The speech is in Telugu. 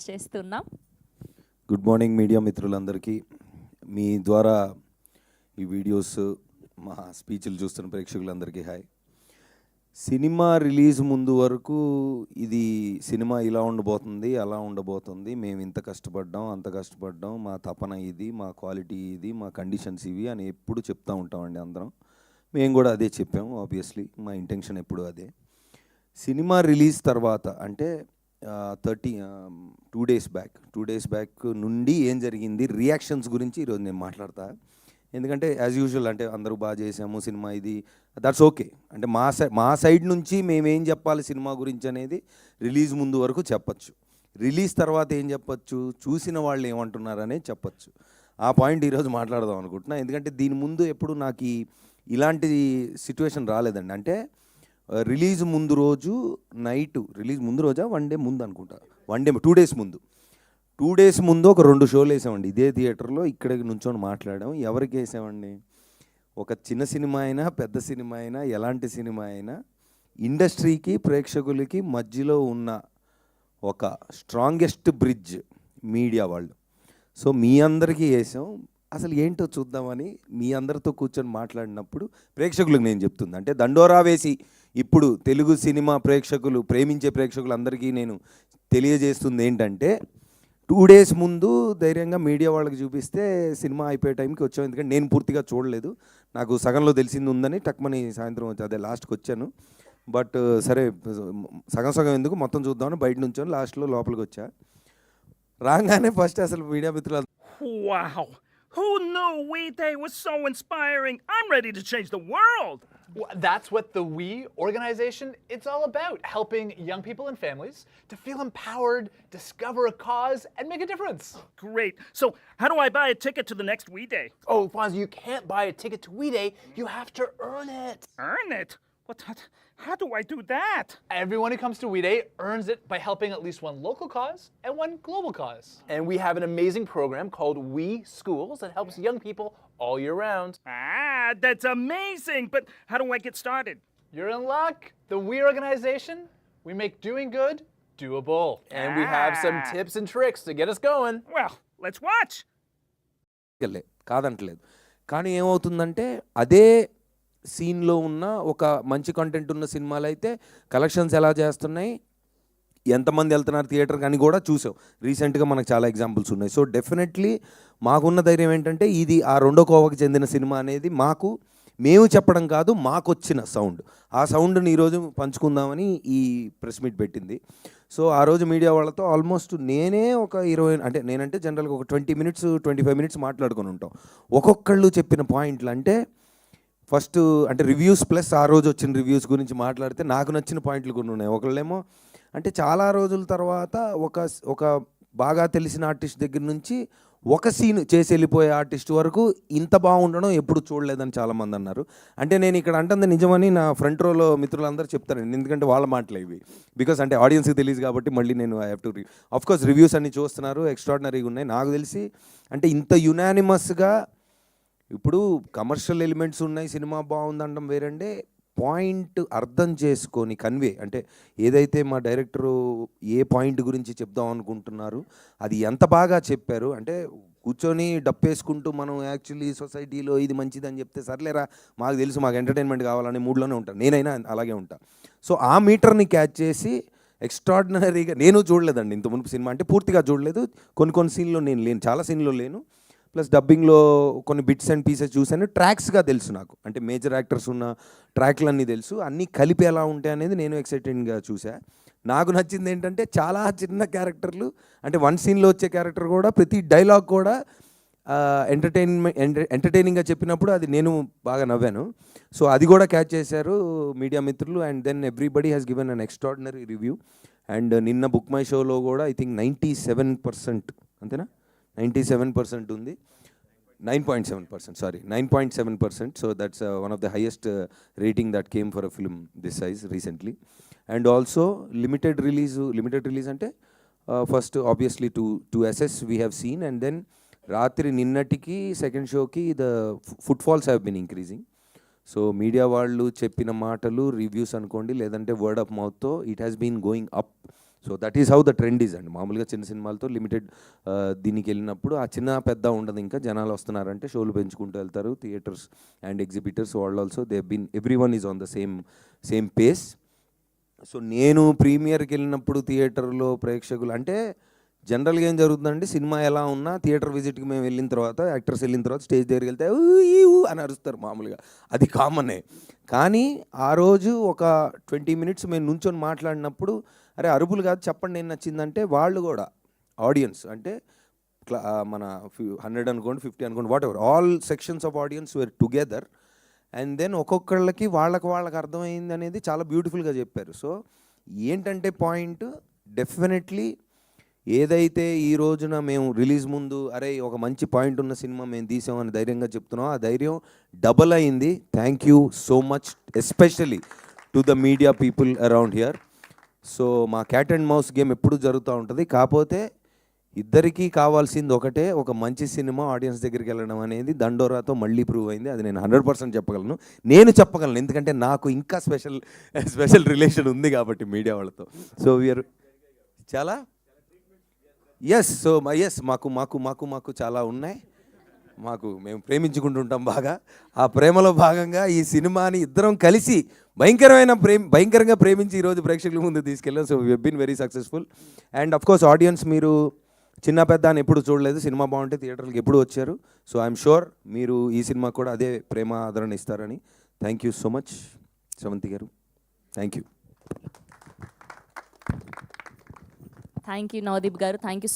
చేస్తున్నాం. గుడ్ మార్నింగ్ మీడియా మిత్రులందరికీ. మీ ద్వారా ఈ వీడియోస్ మా స్పీచ్లు చూస్తున్న ప్రేక్షకులందరికీ హాయ్. సినిమా రిలీజ్ ముందు వరకు ఇది సినిమా ఇలా ఉండబోతుంది, అలా ఉండబోతుంది, మేము ఇంత కష్టపడ్డాం, అంత కష్టపడ్డాం, మా తపన ఇది, మా క్వాలిటీ ఇది, మా కండిషన్స్ ఇవి అని ఎప్పుడు చెప్తూ ఉంటామండి అందరం. మేము కూడా అదే చెప్పాము. ఆబ్వియస్లీ మా ఇంటెన్షన్ ఎప్పుడు అదే. సినిమా రిలీజ్ తర్వాత అంటే 2 డేస్ బ్యాక్ నుండి ఏం జరిగింది, రియాక్షన్స్ గురించి ఈరోజు నేను మాట్లాడతా. ఎందుకంటే యాజ్ యూజువల్ అంటే అందరూ బాగా చేసాము సినిమా, ఇది దట్స్ ఓకే. అంటే మా సైడ్ నుంచి మేమేం చెప్పాలి సినిమా గురించి అనేది రిలీజ్ ముందు వరకు చెప్పచ్చు. రిలీజ్ తర్వాత ఏం చెప్పచ్చు, చూసిన వాళ్ళు ఏమంటున్నారు అనేది చెప్పచ్చు. ఆ పాయింట్ ఈరోజు మాట్లాడదాం అనుకుంటున్నా. ఎందుకంటే దీని ముందు ఎప్పుడు నాకు ఇలాంటి సిచ్యువేషన్ రాలేదండి. అంటే రిలీజ్ ముందు రోజు నైటు, రిలీజ్ ముందు రోజా 1 డే ముందు అనుకుంటా, 2 డేస్ ముందు 2 డేస్ ముందు ఒక 2 షోలు వేసామండి ఇదే థియేటర్లో. ఇక్కడికి నుంచొని మాట్లాడాం. ఎవరికి వేసామండి? ఒక చిన్న సినిమా అయినా పెద్ద సినిమా అయినా ఎలాంటి సినిమా అయినా ఇండస్ట్రీకి ప్రేక్షకులకి మధ్యలో ఉన్న ఒక స్ట్రాంగెస్ట్ బ్రిడ్జ్ మీడియా వాళ్ళు. సో మీ అందరికీ వేసాం. అసలు ఏంటో చూద్దామని మీ అందరితో కూర్చొని మాట్లాడినప్పుడు ప్రేక్షకులకు నేను చెప్తుంది, అంటే దండోరా వేసి ఇప్పుడు తెలుగు సినిమా ప్రేక్షకులు, ప్రేమించే ప్రేక్షకులు అందరికీ నేను తెలియజేస్తుంది ఏంటంటే 2 డేస్ ముందు ధైర్యంగా మీడియా వాళ్ళకి చూపిస్తే సినిమా అయిపోయే టైంకి వచ్చాం. ఎందుకంటే నేను పూర్తిగా చూడలేదు, నాకు సగంలో తెలిసింది ఉందని టక్మని సాయంత్రం వచ్చి అదే లాస్ట్కి వచ్చాను. బట్ సరే సగం ఎందుకు మొత్తం చూద్దామని బయట నుంచొని లాస్ట్లో లోపలికి వచ్చా. రాగానే ఫస్ట్ అసలు మీడియా మిత్రులు, Wow! Who knew We Day was so inspiring? I'm ready to change the world! Well, that's what the We organization, it's all about, helping young people and families to feel empowered, discover a cause, and make a difference. Great. So, how do I buy a ticket to the next We Day? Oh, Fonzie, you can't buy a ticket to We Day, you have to earn it. Earn it? How do I do that? Everyone who comes to We Day earns it by helping at least one local cause and one global cause. And we have an amazing program called We Schools that helps young people all year round. Ah, that's amazing! But how do I get started? You're in luck. The We organization, we make doing good doable. And we have some tips and tricks to get us going. Well, let's watch! కాదంటలేదు, కానీ ఏమవుతుందంటే అదే సీన్లో ఉన్న ఒక మంచి కంటెంట్ ఉన్న సినిమాలు అయితే కలెక్షన్స్ ఎలా చేస్తున్నాయి, ఎంతమంది వెళ్తున్నారు థియేటర్కి అని కూడా చూసాం. రీసెంట్గా మనకు చాలా ఎగ్జాంపుల్స్ ఉన్నాయి. సో డెఫినెట్లీ మాకున్న ధైర్యం ఏంటంటే ఇది ఆ రెండో కోవకి చెందిన సినిమా అనేది మేము చెప్పడం కాదు, మాకు వచ్చిన సౌండ్. ఆ సౌండ్ని ఈరోజు పంచుకుందామని ఈ ప్రెస్ మీట్ పెట్టింది. సో ఆ రోజు మీడియా వాళ్ళతో ఆల్మోస్ట్ నేనే ఒక 20, అంటే నేనంటే జనరల్గా ఒక 20 మినిట్స్ 25 మినిట్స్ మాట్లాడుకొని ఉంటాం. ఒక్కొక్కళ్ళు చెప్పిన పాయింట్లు అంటే ఫస్ట్ అంటే రివ్యూస్ ప్లస్ ఆ రోజు వచ్చిన రివ్యూస్ గురించి మాట్లాడితే నాకు నచ్చిన పాయింట్లు కొన్ని ఉన్నాయి. ఒకళ్ళేమో అంటే చాలా రోజుల తర్వాత ఒక బాగా తెలిసిన ఆర్టిస్ట్ దగ్గర నుంచి ఒక సీన్ చేసి వెళ్ళిపోయే ఆర్టిస్ట్ వరకు ఇంత బాగుండడం ఎప్పుడు చూడలేదని చాలామంది అన్నారు. అంటే నేను ఇక్కడ అంటుంది నిజమని నా ఫ్రంట్ రోలో మిత్రులందరూ చెప్తారండి, ఎందుకంటే వాళ్ళ మాటలే ఇవి. బికాస్ అంటే ఆడియన్స్కి తెలియదు కాబట్టి మళ్ళీ నేను I have to of course reviews అన్ని చూస్తున్నారు, ఎక్స్ట్రాడినరీగా ఉన్నాయి. నాకు తెలిసి అంటే ఇంత యునానిమస్గా ఇప్పుడు కమర్షియల్ ఎలిమెంట్స్ ఉన్నాయి, సినిమా బాగుందనడం వేరండే, పాయింట్ అర్థం చేసుకొని కన్వే, అంటే ఏదైతే మా డైరెక్టరు ఏ పాయింట్ గురించి చెప్దాం అనుకుంటున్నారు అది ఎంత బాగా చెప్పారు. అంటే కూర్చొని డప్పేసుకుంటూ మనం యాక్చువల్లీ సొసైటీలో ఇది మంచిదని చెప్తే సర్లేరా మాకు తెలుసు, మాకు ఎంటర్టైన్మెంట్ కావాలనే మూడ్లోనే ఉంటాను, నేనైనా అలాగే ఉంటాను. సో ఆ మీటర్ని క్యాచ్ చేసి ఎక్స్ట్రాడినరీగా, నేను చూడలేదండి ఇంత మునుపు సినిమా, అంటే పూర్తిగా చూడలేదు, కొన్ని సీన్లో నేను లేను, చాలా సీన్లో లేను, ప్లస్ డబ్బింగ్లో కొన్ని బిట్స్ అండ్ పీసెస్ చూశాను. ట్రాక్స్గా తెలుసు నాకు, అంటే మేజర్ యాక్టర్స్ ఉన్న ట్రాక్లన్నీ తెలుసు, అన్నీ కలిపి ఎలా ఉంటాయి అనేది నేను ఎక్సైటెడ్గా చూసా. నాకు నచ్చింది ఏంటంటే చాలా చిన్న అంటే 1 సీన్లో వచ్చే క్యారెక్టర్ కూడా ప్రతి డైలాగ్ కూడా ఎంటర్టైనింగ్గా చెప్పినప్పుడు అది నేను బాగా నవ్వాను. సో అది కూడా క్యాచ్ చేశారు మీడియా మిత్రులు. And then everybody has given an extraordinary review. And నిన్న బుక్ మై షోలో కూడా ఐ థింక్ 97%, అంతేనా, 97% ఉంది, 9.7%, sorry, 9.7%. So that's one of the highest rating that came for a film this size recently. And also limited release ante first obviously to assess we have seen, and then రాత్రి నిన్నటికి సెకండ్ షోకి the footfalls have been increasing. So media వాళ్ళు చెప్పిన మాటలు రివ్యూస్ అనుకోండి, లేదంటే వర్డ్ ఆఫ్ మౌత్తో it has been going up. So that is how the trend is అండి. మామూలుగా చిన్న సినిమాలతో లిమిటెడ్ దీనికి వెళ్ళినప్పుడు ఆ చిన్న పెద్ద ఉండదు, ఇంకా జనాలు వస్తున్నారంటే షోలు పెంచుకుంటూ వెళ్తారు. థియేటర్స్ అండ్ ఎగ్జిబిటర్స్ వాళ్ళు also they been every one is on the same pace. So నేను ప్రీమియర్కి వెళ్ళినప్పుడు థియేటర్లో ప్రేక్షకులు అంటే జనరల్గా ఏం జరుగుతుందంటే సినిమా ఎలా ఉన్నా థియేటర్ విజిట్కి మేము వెళ్ళిన తర్వాత యాక్టర్స్ వెళ్ళిన తర్వాత స్టేజ్ దగ్గరికి వెళ్తే ఊ ఈ ఊ అని అరుస్తారు మామూలుగా, అది కామనే. కానీ ఆ రోజు ఒక 20 minutes మేము నుంచొని మాట్లాడినప్పుడు అరే అరుపులు కాదు చెప్పండి ఏం నచ్చిందంటే వాళ్ళు కూడా ఆడియన్స్ అంటే మన 100 అనుకోండి 50 అనుకోండి whatever all sections of audience were together and then ఒక్కొక్కళ్ళకి వాళ్ళకి అర్థమైంది అనేది చాలా బ్యూటిఫుల్గా చెప్పారు. సో ఏంటంటే పాయింట్ డెఫినెట్లీ ఏదైతే ఈ రోజున మేము రిలీజ్ ముందు అరే ఒక మంచి పాయింట్ ఉన్న సినిమా మేము తీసామని ధైర్యంగా చెప్తున్నాం, ఆ ధైర్యం డబల్ అయింది. Thank you so much especially to the media people around here. So మా క్యాట్ అండ్ మౌస్ గేమ్ ఎప్పుడు జరుగుతూ ఉంటుంది, కాకపోతే ఇద్దరికీ కావాల్సింది ఒకటే, ఒక మంచి సినిమా ఆడియన్స్ దగ్గరికి వెళ్ళడం అనేది దండోరాతో మళ్ళీ ప్రూవ్ అయింది. అది నేను 100% చెప్పగలను, ఎందుకంటే నాకు ఇంకా స్పెషల్ రిలేషన్ ఉంది కాబట్టి మీడియా వాళ్ళతో. సో వీఆర్ చాలా మాకు చాలా ఉన్నాయి. మేము ప్రేమించుకుంటుంటాం బాగా. ఆ ప్రేమలో భాగంగా ఈ సినిమాని ఇద్దరం కలిసి భయంకరంగా ప్రేమించి ఈరోజు ప్రేక్షకుల ముందు తీసుకెళ్ళాం. So we been very successful. And of course audience మీరు చిన్న పెద్ద అని ఎప్పుడు చూడలేదు, సినిమా బాగుంటే థియేటర్కి ఎప్పుడు వచ్చారు. సో ఐఎమ్ షూర్ మీరు ఈ సినిమా కూడా అదే ప్రేమ ఆదరణ ఇస్తారని. Thank you so much Sravanthi గారు, thank you. Thank you Navdeep గారు, థ్యాంక్ యూ.